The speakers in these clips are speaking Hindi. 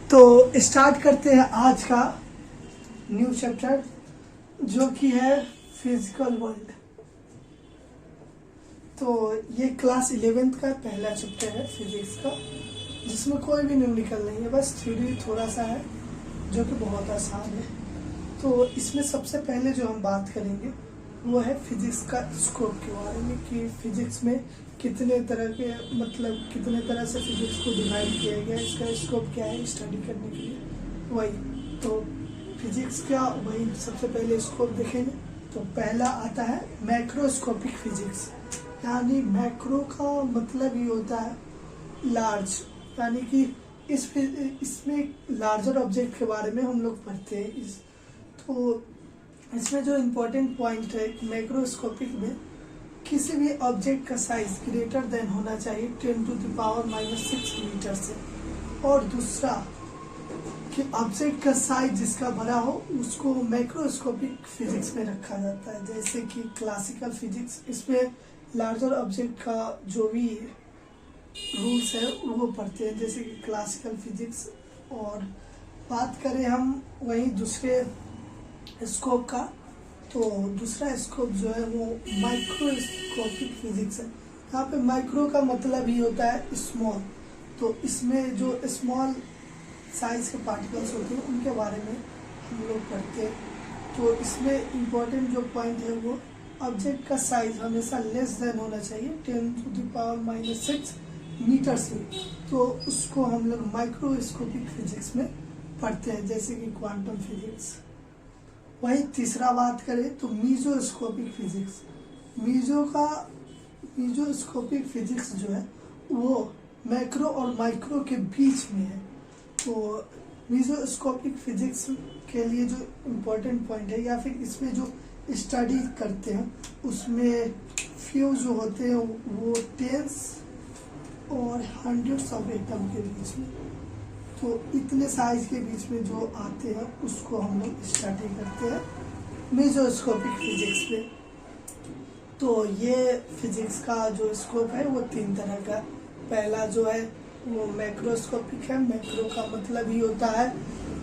तो स्टार्ट करते हैं आज का न्यू चैप्टर जो कि है फिजिकल वर्ल्ड। तो ये क्लास 11th का पहला चैप्टर है फिजिक्स का, जिसमें कोई भी न्यूमेरिकल नहीं है, बस थ्योरी थोड़ा सा है जो कि बहुत आसान है। तो इसमें सबसे पहले जो हम बात करेंगे वो है फिजिक्स का स्कोप के बारे में कि फिजिक्स में कितने तरह के कितने तरह से फिजिक्स को डिवाइड किया गया, इसका स्कोप क्या है स्टडी करने के लिए। वही तो फिजिक्स का वही सबसे पहले स्कोप देखेंगे। तो पहला आता है मैक्रोस्कोपिक फिजिक्स, यानी मैक्रो का मतलब ये होता है लार्ज, यानी कि इसमें लार्जर ऑब्जेक्ट के बारे में हम लोग पढ़ते हैं। तो इसमें जो इम्पोर्टेंट पॉइंट है कि मैक्रोस्कोपिक में किसी भी ऑब्जेक्ट का साइज ग्रेटर देन होना चाहिए 10⁻⁻⁶ मीटर से, और दूसरा कि ऑब्जेक्ट का साइज जिसका बड़ा हो उसको मैक्रोस्कोपिक फिजिक्स में रखा जाता है। जैसे कि क्लासिकल फिजिक्स, इसमें लार्जर ऑब्जेक्ट का जो भी रूल्स है वो पढ़ते हैं, जैसे कि क्लासिकल फिजिक्स। और बात करें हम वहीं दूसरे स्कोप का, तो दूसरा स्कोप जो है वो माइक्रोस्कोपिक फिजिक्स है। यहाँ पे माइक्रो का मतलब ही होता है स्मॉल, तो इसमें जो स्मॉल साइज के पार्टिकल्स होते हैं उनके बारे में हम लोग पढ़ते हैं। तो इसमें इम्पोर्टेंट जो पॉइंट है वो ऑब्जेक्ट का साइज हमेशा लेस देन होना चाहिए 10⁻⁻⁶ मीटर से, तो उसको हम लोग माइक्रोस्कोपिक फिजिक्स में पढ़ते हैं, जैसे कि क्वांटम फिजिक्स। वही तीसरा बात करें तो मीजोस्कोपिक फिजिक्स। मीजोस्कोपिक फिजिक्स जो है वो मैक्रो और माइक्रो के बीच में है। तो मीजोस्कोपिक फिजिक्स के लिए जो इम्पोर्टेंट पॉइंट है या फिर इसमें जो स्टडी करते हैं उसमें फ्यू जो होते हैं वो टेंस और हंड्रेड्स ऑफ एटम के बीच में, तो इतने साइज के बीच में जो आते हैं उसको हम लोग स्टडी करते हैं मेजोस्कोपिक फिजिक्स में। तो ये फिजिक्स का जो स्कोप है वो 3 तरह का। पहला जो है वो मैक्रोस्कोपिक है। मैक्रो का मतलब ही होता है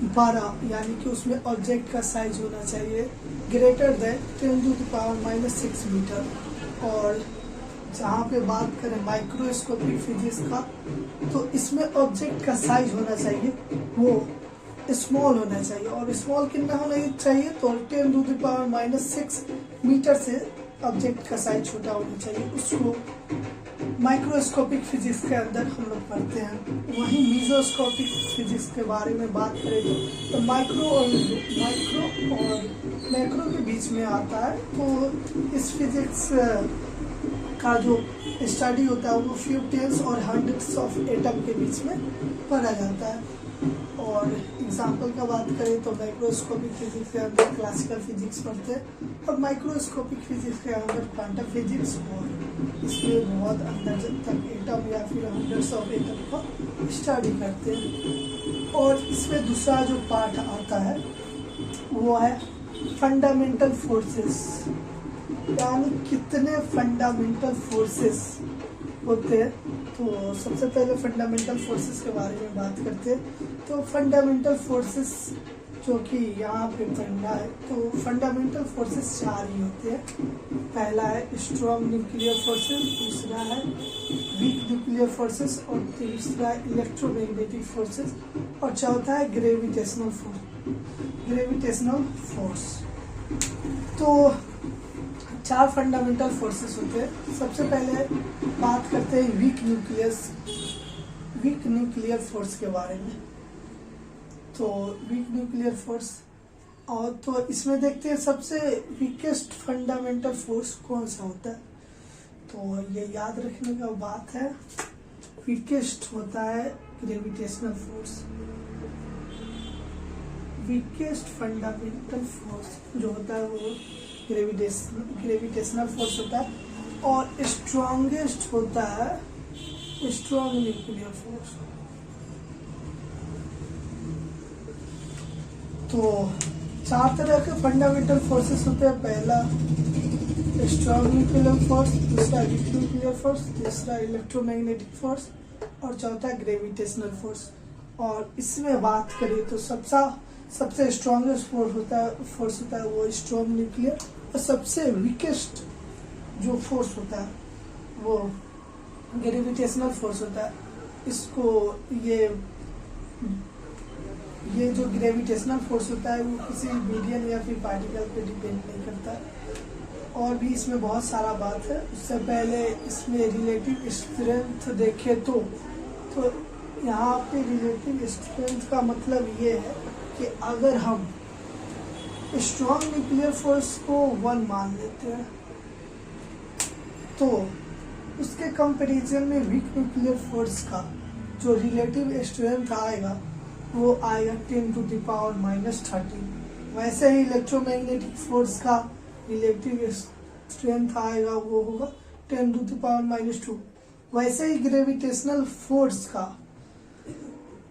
बड़ा, यानी कि उसमें ऑब्जेक्ट का साइज होना चाहिए ग्रेटर देन 10⁻⁻⁶ मीटर। और जहाँ पे बात करें माइक्रोस्कोपिक फिजिक्स का, तो इसमें ऑब्जेक्ट का साइज होना चाहिए वो स्मॉल होना चाहिए, और स्मॉल कितना होना चाहिए तो 10⁻⁻⁶ मीटर से ऑब्जेक्ट का साइज छोटा होना चाहिए, उसको माइक्रोस्कोपिक फिजिक्स के अंदर हम लोग पढ़ते हैं। वहीं मीजोस्कोपिक फिजिक्स के बारे में बात करें तो माइक्रो और मैक्रो के बीच में आता है। तो इस फिजिक्स का जो स्टडी होता है वो फ्यू टेंस और हंड्रेड्स ऑफ एटम के बीच में पढ़ा जाता है। और एग्जाम्पल का बात करें तो माइक्रोस्कोपिक फिजिक्स के अंदर क्लासिकल फिजिक्स पढ़ते हैं, और माइक्रोस्कोपिक फिजिक्स के अंदर क्वांटम फिजिक्स, और इसमें बहुत अंदर तक एटम या फिर हंड्रेड्स ऑफ एटम को स्टडी करते हैं। और इसमें दूसरा जो पार्ट आता है वो है फंडामेंटल फोर्सेस, यानी कितने फंडामेंटल फोर्सेस होते हैं। तो सबसे पहले फंडामेंटल फोर्सेस के बारे में बात करते हैं। तो फंडामेंटल फोर्सेस जो कि यहाँ पे पढ़ना है, तो फंडामेंटल फोर्सेस 4 ही होते हैं। पहला है स्ट्रॉन्ग न्यूक्लियर फोर्सेस, दूसरा है वीक न्यूक्लियर फोर्सेस, और तीसरा है इलेक्ट्रोमैग्नेटिक फोर्सेस, और चौथा है ग्रेविटेशनल फोर्स। तो 4 फंडामेंटल फोर्सेस होते हैं। सबसे पहले बात करते हैं वीक न्यूक्लियर फोर्स के बारे में। तो वीक न्यूक्लियर फोर्स, और तो इसमें देखते हैं सबसे वीकेस्ट फंडामेंटल फोर्स कौन सा होता है। तो ये याद रखने का बात है, वीकेस्ट होता है gravitational force. Weakest fundamental force जो होता है वो ग्रेविटेशनल फोर्स होता है, और स्ट्रॉन्गेस्ट होता है स्ट्रॉन्ग न्यूक्लियर फोर्स। तो 4 तरह के फंडामेंटल फोर्सेस होते हैं। पहला स्ट्रॉन्ग न्यूक्लियर फोर्स, दूसरा वीक न्यूक्लियर फोर्स, तीसरा इलेक्ट्रोमैग्नेटिक फोर्स, और चौथा ग्रेविटेशनल फोर्स। और इसमें बात करें तो सबसे स्ट्रॉन्गेस्ट फोर्स होता है वो स्ट्रॉन्ग न्यूक्लियर, और सबसे वीकेस्ट जो फोर्स होता है वो ग्रेविटेशनल फोर्स होता है। इसको ये जो ग्रेविटेशनल फोर्स होता है वो किसी मीडियम या फिर पार्टिकल पे डिपेंड नहीं करता। और भी इसमें बहुत सारा बात है। उससे पहले इसमें रिलेटिव स्ट्रेंथ देखें तो यहाँ पे रिलेटिव स्ट्रेंथ का मतलब ये है कि अगर हम स्ट्रॉन्ग न्यूक्लियर फोर्स को 1 मान लेते हैं तो उसके कंपैरिजन में वीक न्यूक्लियर फोर्स का जो रिलेटिव स्ट्रेंथ आएगा वो आएगा 10⁻⁻13। वैसे ही इलेक्ट्रोमैग्नेटिक फोर्स का रिलेटिव स्ट्रेंथ आएगा वो होगा 10⁻⁻2। वैसे ही ग्रेविटेशनल फोर्स का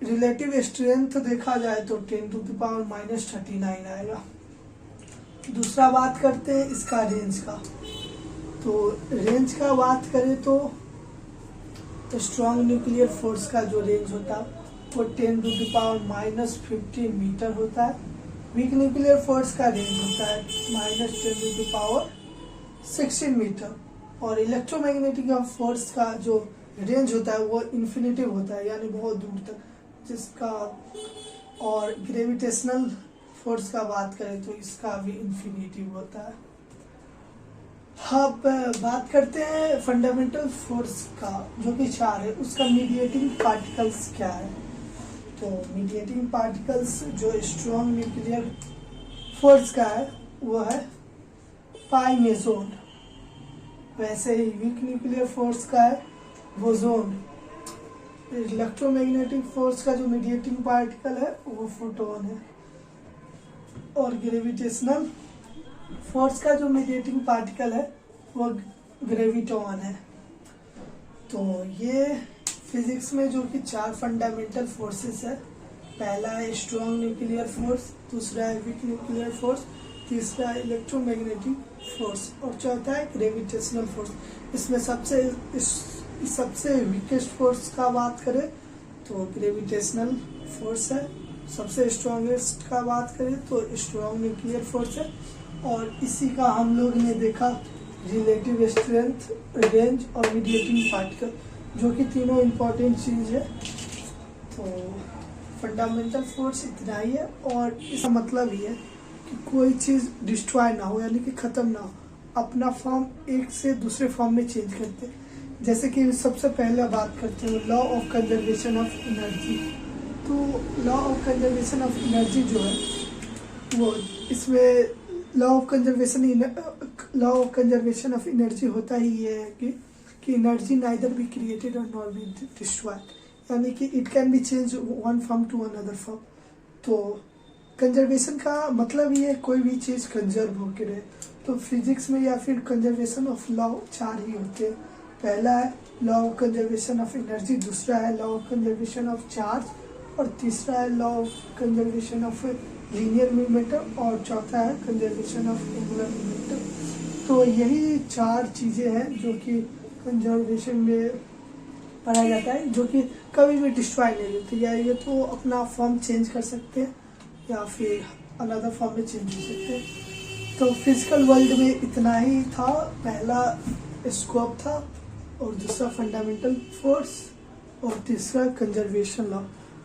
रिलेटिव स्ट्रेंथ देखा जाए तो 10⁻39 आएगा। दूसरा बात करते हैं इसका रेंज का। तो रेंज का बात करें तो स्ट्रॉन्ग न्यूक्लियर फोर्स का जो रेंज होता है वो 10⁻⁻15 मीटर होता है। वीक न्यूक्लियर फोर्स का रेंज होता है -10⁻16 मीटर। और इलेक्ट्रोमैग्नेटिक फोर्स का जो रेंज होता है वो इन्फिनिटिव होता है, यानी बहुत दूर तक जिसका। और ग्रेविटेशनल फोर्स का बात करें तो इसका भी इन्फिनिटिव होता है। अब बात करते हैं फंडामेंटल फोर्स का जो कि 4 है, उसका मीडिएटिंग पार्टिकल्स क्या है। तो मीडिएटिंग पार्टिकल्स जो स्ट्रॉन्ग न्यूक्लियर फोर्स का है वो है पाई मेसोन। वैसे ही वीक न्यूक्लियर फोर्स का है बोसोन। इलेक्ट्रोमैग्नेटिक फोर्स का जो मीडिएटिंग पार्टिकल है वो फोटोन है। और ग्रेविटेशनल फोर्स का जो मीडिएटिंग पार्टिकल है वो ग्रेविटॉन है। तो ये फिजिक्स में जो कि 4 फंडामेंटल फोर्सेस है। पहला है स्ट्रॉन्ग न्यूक्लियर फोर्स, दूसरा है वीक न्यूक्लियर फोर्स, तीसरा है इलेक्ट्रोमैग्नेटिक फोर्स और चौथा है ग्रेविटेशनल फोर्स। इसमें सबसे वीकेस्ट फोर्स का बात करें तो ग्रेविटेशनल फोर्स है। सबसे स्ट्रॉन्गेस्ट का बात करें तो स्ट्रॉन्ग न्यूक्लियर फोर्स है। और इसी का हम लोग ने देखा रिलेटिव स्ट्रेंथ, रेंज और मीडिएटिंग पार्टिकल, जो कि तीनों इम्पोर्टेंट चीज़ है। तो फंडामेंटल फोर्स इतना ही है। और इसका मतलब ये है कि कोई चीज़ डिस्ट्रॉय ना हो, यानी कि ख़त्म ना हो, अपना फॉर्म एक से दूसरे फॉर्म में चेंज करते हैं। जैसे कि सबसे पहले बात करते हैं law of conservation of energy. तो law of conservation of energy जो है वो इसमें law of conservation of energy होता ही ये है कि एनर्जी नाइदर बी क्रिएटेड और नॉट बी डिस्ट्रॉयड, यानी कि it can be change one form to another form. तो कंजर्वेशन का मतलब ये कोई भी चीज़ कंजर्व होकर रहे। तो फिजिक्स में या फिर कंजर्वेशन ऑफ लॉ 4 ही होते हैं। पहला है law of conservation of energy, दूसरा है law of conservation of charge, और तीसरा है law of conservation of linear momentum, और चौथा है कंजर्वेशन ऑफ एंगुलर मोमेंटम। तो यही 4 चीज़ें हैं जो कि कंजर्वेशन में पढ़ा जाता है, जो कि कभी भी डिस्ट्रॉय नहीं होती। या ये तो अपना फॉर्म चेंज कर सकते हैं या फिर अनदर फॉर्म में चेंज हो सकते हैं। तो फिजिकल वर्ल्ड में इतना ही था। पहला स्कोप था, और दूसरा फंडामेंटल फोर्स, और तीसरा कंजर्वेशन लॉ।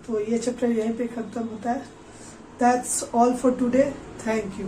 तो ये चैप्टर यहीं पे ख़त्म होता है। That's all for today. Thank you.